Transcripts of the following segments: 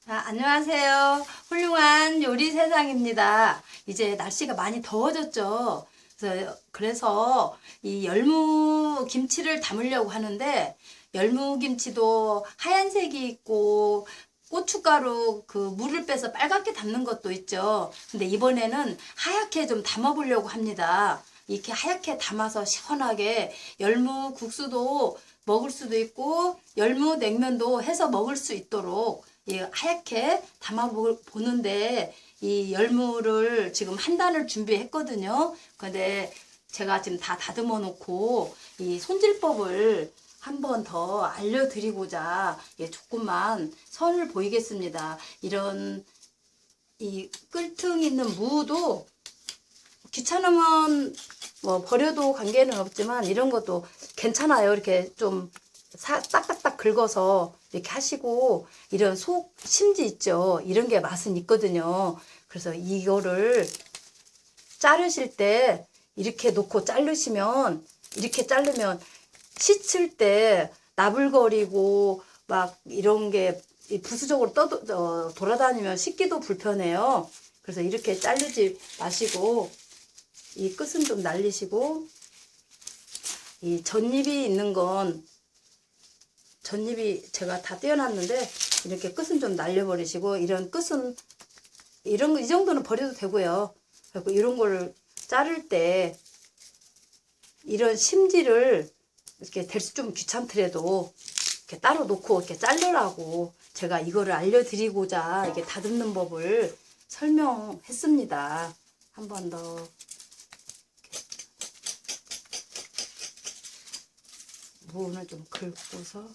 자, 안녕하세요. 훌륭한 요리 세상입니다. 이제 날씨가 많이 더워졌죠. 그래서 이 열무 김치를 담으려고 하는데, 열무 김치도 하얀색이 있고 고춧가루 그 물을 빼서 빨갛게 담는 것도 있죠. 근데 이번에는 하얗게 좀 담아보려고 합니다. 이렇게 하얗게 담아서 시원하게 열무 국수도 먹을 수도 있고 열무 냉면도 해서 먹을 수 있도록 하얗게 담아 보는데, 이 열무를 지금 한 단을 준비했거든요. 근데 제가 지금 다 다듬어 놓고 이 손질법을 한 번 더 알려드리고자 조금만 선을 보이겠습니다. 이런 이 끌등 있는 무도 귀찮으면 뭐 버려도 관계는 없지만 이런 것도 괜찮아요. 이렇게 좀 딱딱딱 긁어서 이렇게 하시고, 이런 속 심지 있죠. 이런 게 맛은 있거든요. 그래서 이거를 자르실 때 이렇게 놓고 자르시면, 이렇게 자르면 씻을 때 나불거리고 막 이런 게 부수적으로 돌아다니면 씻기도 불편해요. 그래서 이렇게 자르지 마시고 이 끝은 좀 날리시고, 이 전잎이 있는 건 전잎이 제가 다 떼어놨는데 이렇게 끝은 좀 날려버리시고, 이런 끝은 이 정도는 버려도 되고요. 그리고 이런 거를 자를 때 이런 심지를 이렇게 좀 귀찮더라도 이렇게 따로 놓고 이렇게 자르라고 제가 이거를 알려드리고자 이게 다듬는 법을 설명했습니다. 한 번 더. 무를 좀 긁고서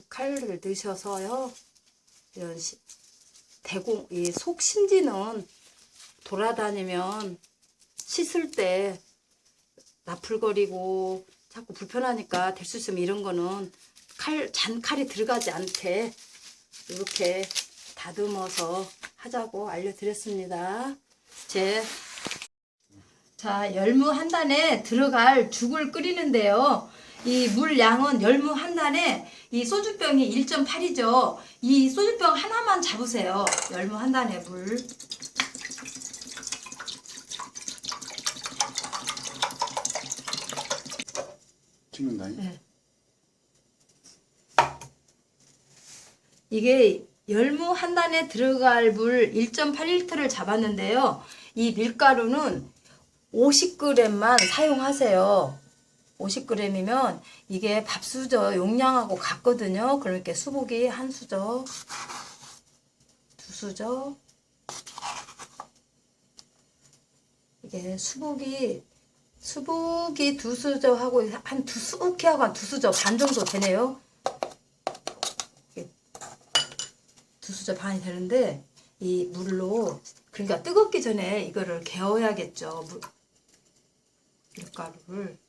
칼을 넣으셔서요. 이런 이 속 심지는 돌아다니면 씻을 때 나풀거리고 자꾸 불편하니까 될 수 있으면 이런 거는 잔칼이 들어가지 않게 이렇게 다듬어서 하자고 알려드렸습니다. 자, 열무 한 단에 들어갈 죽을 끓이는데요. 이 물 양은 열무 한 단에 이 소주병이 1.8이죠. 이 소주병 하나만 잡으세요. 열무 한 단에 물. 찍는다니? 네. 이게 열무 한 단에 들어갈 물 1.8리터를 잡았는데요. 이 밀가루는 50g만 사용하세요. 50g이면 이게 밥수저 용량하고 같거든요. 그러니까 수복이 한 수저, 두 수저. 이게 수복이 두 수저 하고 한 두 수저 반 정도 되네요. 두 수저 반이 되는데, 이 물로, 그러니까 뜨겁기 전에 이거를 개어야겠죠. 밀가루를.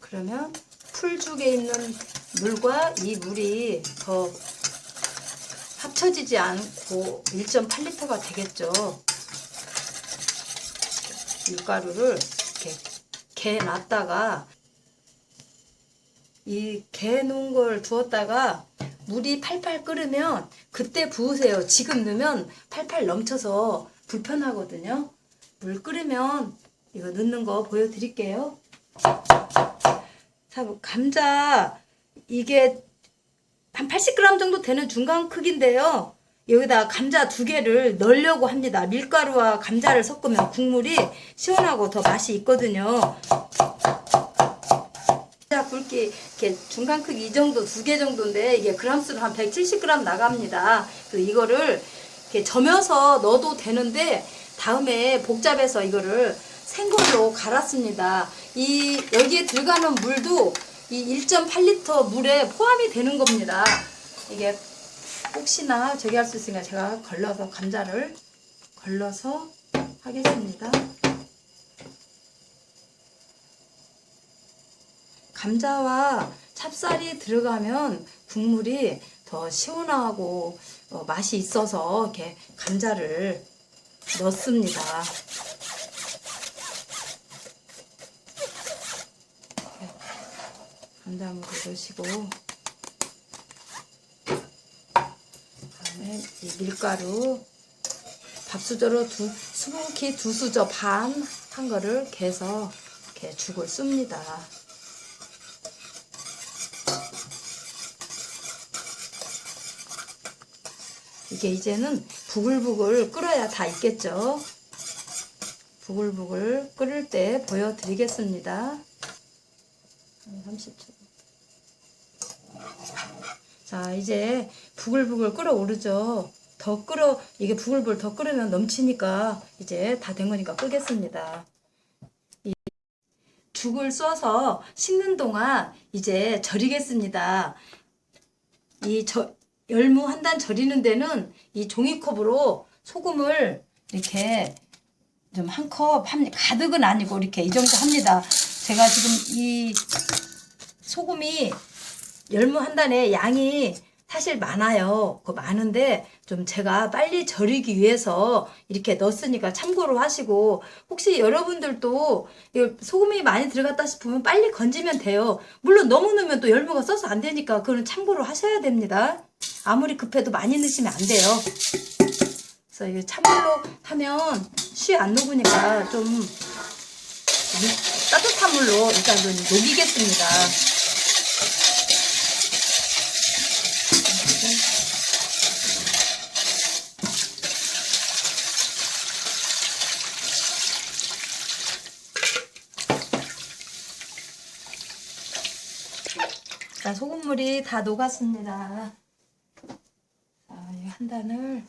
그러면 풀죽에 있는 물과 이 물이 더 합쳐지지 않고 1.8리터가 되겠죠. 밀가루를 이렇게 개놨다가, 이 개놓은 걸 두었다가 물이 팔팔 끓으면 그때 부으세요. 지금 넣으면 팔팔 넘쳐서 불편하거든요. 물 끓으면 이거 넣는 거 보여드릴게요. 자, 감자 이게 한 80g 정도 되는 중간 크기인데요. 여기다 감자 2개를 넣으려고 합니다. 밀가루와 감자를 섞으면 국물이 시원하고 더 맛이 있거든요. 감자 굵기 이렇게 중간 크기 이 정도 2개 정도인데 이게 그람수로 한 170g 나갑니다. 그래서 이거를 이렇게 저며서 넣어도 되는데 다음에 복잡해서 이거를 생걸로 갈았습니다. 여기에 들어가는 물도 이 1.8리터 물에 포함이 되는 겁니다. 이게 혹시나 저기 할 수 있으니까 제가 감자를 걸러서 하겠습니다. 감자와 찹쌀이 들어가면 국물이 더 시원하고 맛이 있어서 이렇게 감자를 넣습니다. 감자물을 넣으시고, 그다음에 이 밀가루 밥수저로 수북히 2수저 반 한 거를 개서 이렇게 죽을 씁니다. 이게 이제는 부글부글 끓어야 다 익겠죠. 부글부글 끓을 때 보여드리겠습니다. 30초. 자, 이제 부글부글 끓어오르죠. 이게 부글부글 더 끓으면 넘치니까 이제 다 된 거니까 끄겠습니다. 이 죽을 써서 식는 동안 이제 절이겠습니다. 열무 한 단 절이는 데는 이 종이컵으로 소금을 이렇게 좀 한 컵, 가득은 아니고 이렇게 이 정도 합니다. 제가 지금 이 소금이 열무 한 단에 양이 사실 많아요. 많은데 좀 제가 빨리 절이기 위해서 이렇게 넣었으니까 참고로 하시고, 혹시 여러분들도 소금이 많이 들어갔다 싶으면 빨리 건지면 돼요. 물론 너무 넣으면 또 열무가 써서 안 되니까 그거는 참고로 하셔야 됩니다. 아무리 급해도 많이 넣으시면 안 돼요. 그래서 이거 찬물로 하면 쉬 안 녹으니까 좀 따뜻한 물로 일단 좀 녹이겠습니다. 자, 소금물이 다 녹았습니다. 자, 이 한 단을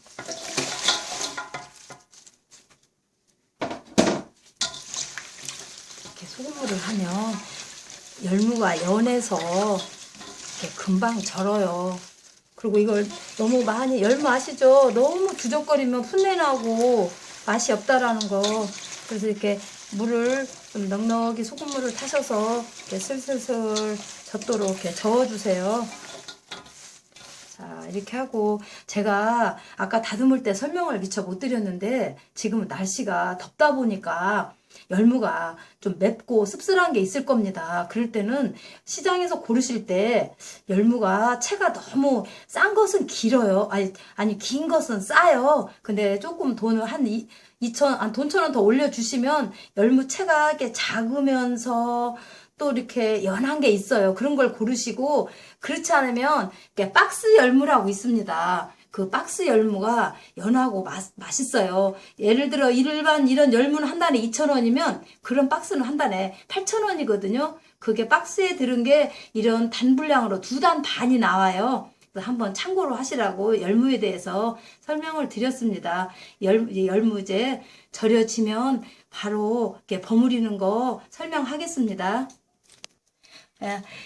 이렇게 소금물을 하면 열무가 연해서 이렇게 금방 절어요. 그리고 이걸 너무 많이, 열무 아시죠? 너무 두적거리면 풋내 나고 맛이 없다라는 거. 그래서 이렇게 물을 좀 넉넉히 소금물을 타셔서 이렇게 슬슬슬 젖도록 이렇게 저어주세요. 자, 이렇게 하고, 제가 아까 다듬을 때 설명을 미처 못 드렸는데, 지금은 날씨가 덥다 보니까 열무가 좀 맵고 씁쓸한 게 있을 겁니다. 그럴 때는 시장에서 고르실 때 열무가 채가 너무 싼 것은 길어요. 아니 긴 것은 싸요. 근데 조금 돈을 한 2천, 돈 1,000원 더 올려주시면 열무 채가 이렇게 작으면서 또 이렇게 연한 게 있어요. 그런 걸 고르시고, 그렇지 않으면 이렇게 박스 열무라고 있습니다. 그 박스 열무가 연하고 맛있어요. 예를 들어 일반 이런 열무는 한 단에 2,000원이면 그런 박스는 한 단에 8,000원이거든요. 그게 박스에 들은 게 이런 단 분량으로 2단 반이 나와요. 그래서 한번 참고로 하시라고 열무에 대해서 설명을 드렸습니다. 열무제 절여지면 바로 이렇게 버무리는 거 설명하겠습니다.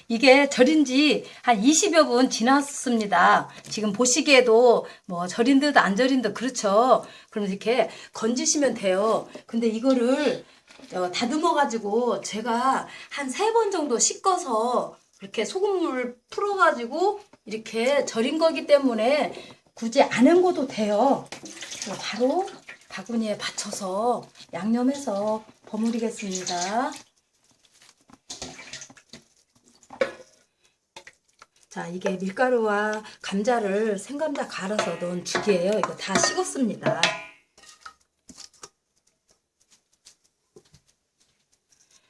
이게 절인 지 한 20여 분 지났습니다. 지금 보시기에도 뭐 절인 듯 안 절인 듯 그렇죠. 그럼 이렇게 건지시면 돼요. 근데 이거를 다듬어 가지고 제가 한 3번 정도 씻어서 이렇게 소금물 풀어 가지고 이렇게 절인 거기 때문에 굳이 안 헹궈도 돼요. 바로 바구니에 받쳐서 양념해서 버무리겠습니다. 자, 이게 밀가루와 감자를 생감자 갈아서 넣은 죽이에요. 이거 다 식었습니다.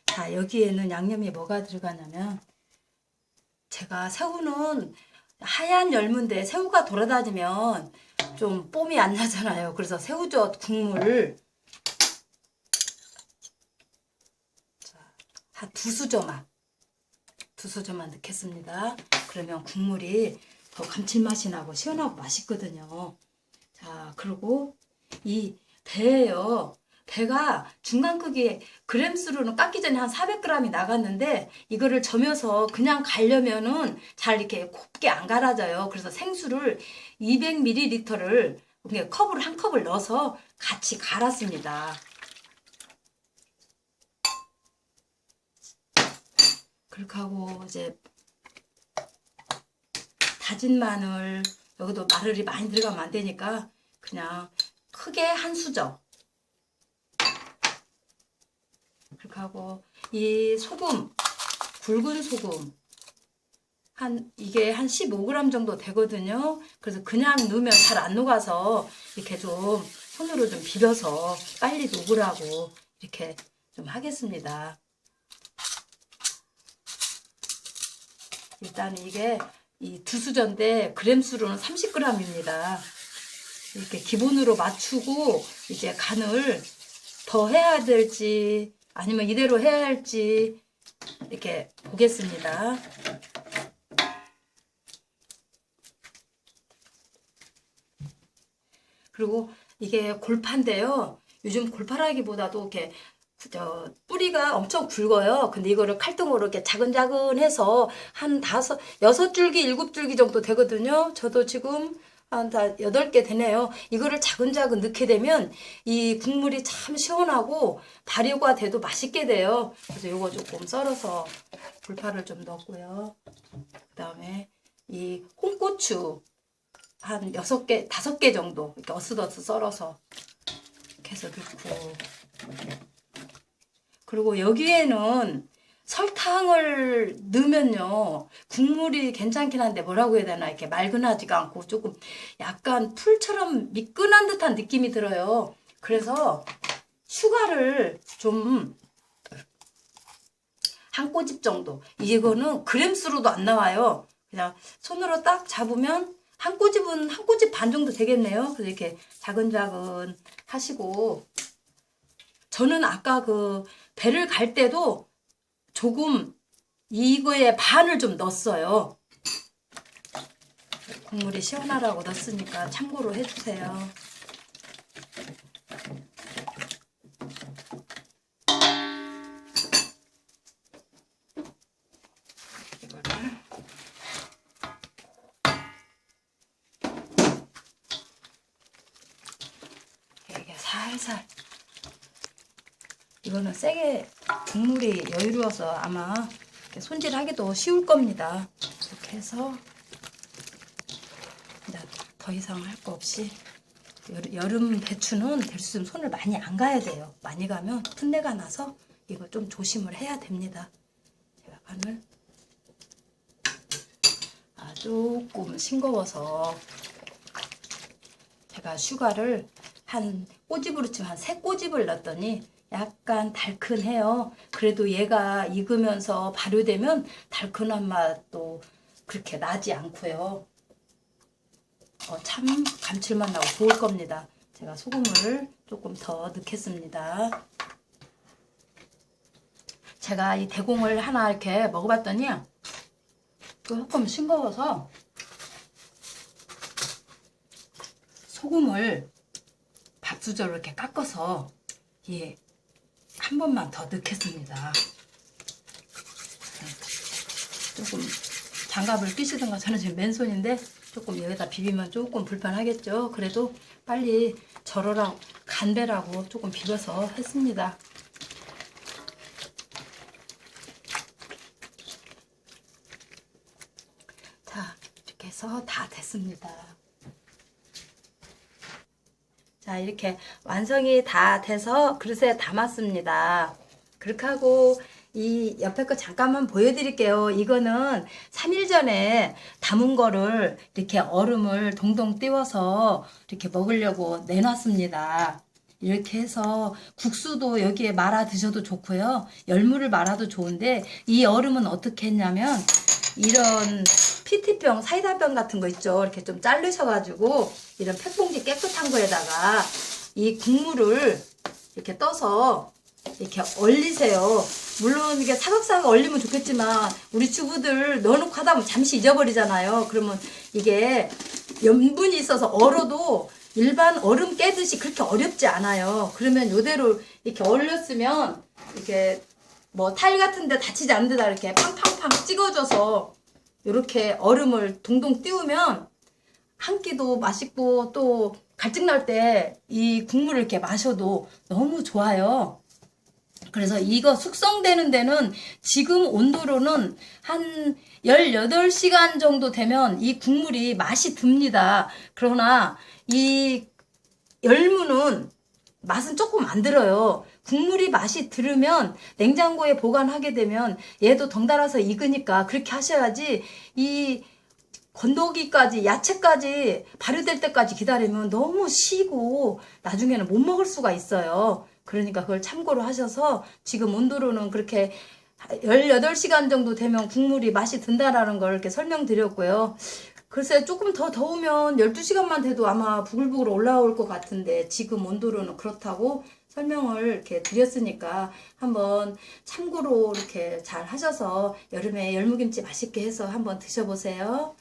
자, 여기에는 양념이 뭐가 들어가냐면, 제가 새우는 하얀 열무인데 새우가 돌아다니면 좀 뽐이 안 나잖아요. 그래서 새우젓 국물 한 2수저만 넣겠습니다. 그러면 국물이 더 감칠맛이 나고 시원하고 맛있거든요. 자, 그리고 이 배예요. 배가 중간 크기, 그램수로는 깎기 전에 한 400g이 나갔는데, 이거를 저며서 그냥 갈려면은 잘 이렇게 곱게 안 갈아져요. 그래서 생수를 200ml를 컵을 한 컵을 넣어서 같이 갈았습니다. 그렇게 하고 이제 다진 마늘, 여기도 마늘이 많이 들어가면 안 되니까 그냥 크게 한 수저. 그렇게 하고 이 소금, 굵은 소금 이게 한 15g 정도 되거든요. 그래서 그냥 넣으면 잘 안 녹아서 이렇게 좀 손으로 좀 비벼서 빨리 녹으라고 이렇게 좀 하겠습니다. 일단 이게 이 두수저인데 그램수로는 30g입니다. 이렇게 기본으로 맞추고 이제 간을 더 해야 될지 아니면 이대로 해야 할지 이렇게 보겠습니다. 그리고 이게 골파인데요. 요즘 골파라기보다도 이렇게 뿌리가 엄청 굵어요. 근데 이거를 칼등으로 이렇게 자근자근해서 한 6줄기, 7줄기 정도 되거든요. 저도 지금 한 8개 되네요. 이거를 자근자근 넣게 되면 이 국물이 참 시원하고 발효가 돼도 맛있게 돼요. 그래서 이거 조금 썰어서 골파를 좀 넣고요. 그 다음에 이 홍고추 한 6개, 5개 정도 이렇게 어슷어슷 썰어서 이렇게 해서 넣고, 그리고 여기에는 설탕을 넣으면요 국물이 괜찮긴 한데 뭐라고 해야 되나 이렇게 맑은하지가 않고 조금 약간 풀처럼 미끈한 듯한 느낌이 들어요. 그래서 슈가를 좀 한 꼬집 정도, 이거는 그램수로도 안 나와요. 그냥 손으로 딱 잡으면 한 꼬집은 한 꼬집 반 정도 되겠네요. 그래서 이렇게 자근자근 하시고, 저는 아까 그 배를 갈 때도 조금 이거에 반을 좀 넣었어요. 국물이 시원하라고 넣었으니까 참고로 해주세요. 이거를 이렇게 살살, 이거는 세게 국물이 여유로워서 아마 손질하기도 쉬울 겁니다. 이렇게 해서 더 이상 할 거 없이, 여름 배추는 될 수 있으면 손을 많이 안 가야 돼요. 많이 가면 풋내가 나서 이거 좀 조심을 해야 됩니다. 제가 간을 조금 싱거워서 제가 슈가를 한 꼬집으로 치면 한 3꼬집을 넣었더니 약간 달큰해요. 그래도 얘가 익으면서 발효되면 달큰한 맛도 그렇게 나지 않고요. 참 감칠맛 나고 좋을 겁니다. 제가 소금을 조금 더 넣겠습니다. 제가 이 대공을 하나 이렇게 먹어봤더니 조금 싱거워서 소금을 밥수저로 이렇게 깎아서 한 번만 더 넣겠습니다. 조금 장갑을 끼시던가, 저는 지금 맨손인데 조금 여기다 비비면 조금 불편하겠죠. 그래도 빨리 절어라 간배라고 조금 비벼서 했습니다. 자, 이렇게 해서 다 됐습니다. 자, 이렇게 완성이 다 돼서 그릇에 담았습니다. 그렇게 하고 이 옆에 거 잠깐만 보여드릴게요. 이거는 3일 전에 담은 거를 이렇게 얼음을 동동 띄워서 이렇게 먹으려고 내놨습니다. 이렇게 해서 국수도 여기에 말아 드셔도 좋고요. 열무를 말아도 좋은데, 이 얼음은 어떻게 했냐면 이런 PT병, 사이다병 같은 거 있죠. 이렇게 좀 자르셔가지고 이런 팩봉지 깨끗한 거에다가 이 국물을 이렇게 떠서 이렇게 얼리세요. 물론 이게 사각사각 얼리면 좋겠지만 우리 주부들 넣어놓고 하다 보면 잠시 잊어버리잖아요. 그러면 이게 염분이 있어서 얼어도 일반 얼음 깨듯이 그렇게 어렵지 않아요. 그러면 이대로 이렇게 얼렸으면 이렇게 뭐 타일 같은 데 다치지 않는 데다 이렇게 팡팡팡 찍어줘서 이렇게 얼음을 동동 띄우면 한 끼도 맛있고, 또 갈증 날 때 이 국물을 이렇게 마셔도 너무 좋아요. 그래서 이거 숙성되는 데는 지금 온도로는 한 18시간 정도 되면 이 국물이 맛이 듭니다. 그러나 이 열무는 맛은 조금 안 들어요. 국물이 맛이 들으면 냉장고에 보관하게 되면 얘도 덩달아서 익으니까 그렇게 하셔야지 이 건더기까지 야채까지 발효될 때까지 기다리면 너무 시고 나중에는 못 먹을 수가 있어요. 그러니까 그걸 참고로 하셔서 지금 온도로는 그렇게 18시간 정도 되면 국물이 맛이 든다라는 걸 이렇게 설명드렸고요. 글쎄 조금 더 더우면 12시간만 돼도 아마 부글부글 올라올 것 같은데 지금 온도로는 그렇다고 설명을 이렇게 드렸으니까 한번 참고로 이렇게 잘 하셔서 여름에 열무김치 맛있게 해서 한번 드셔보세요.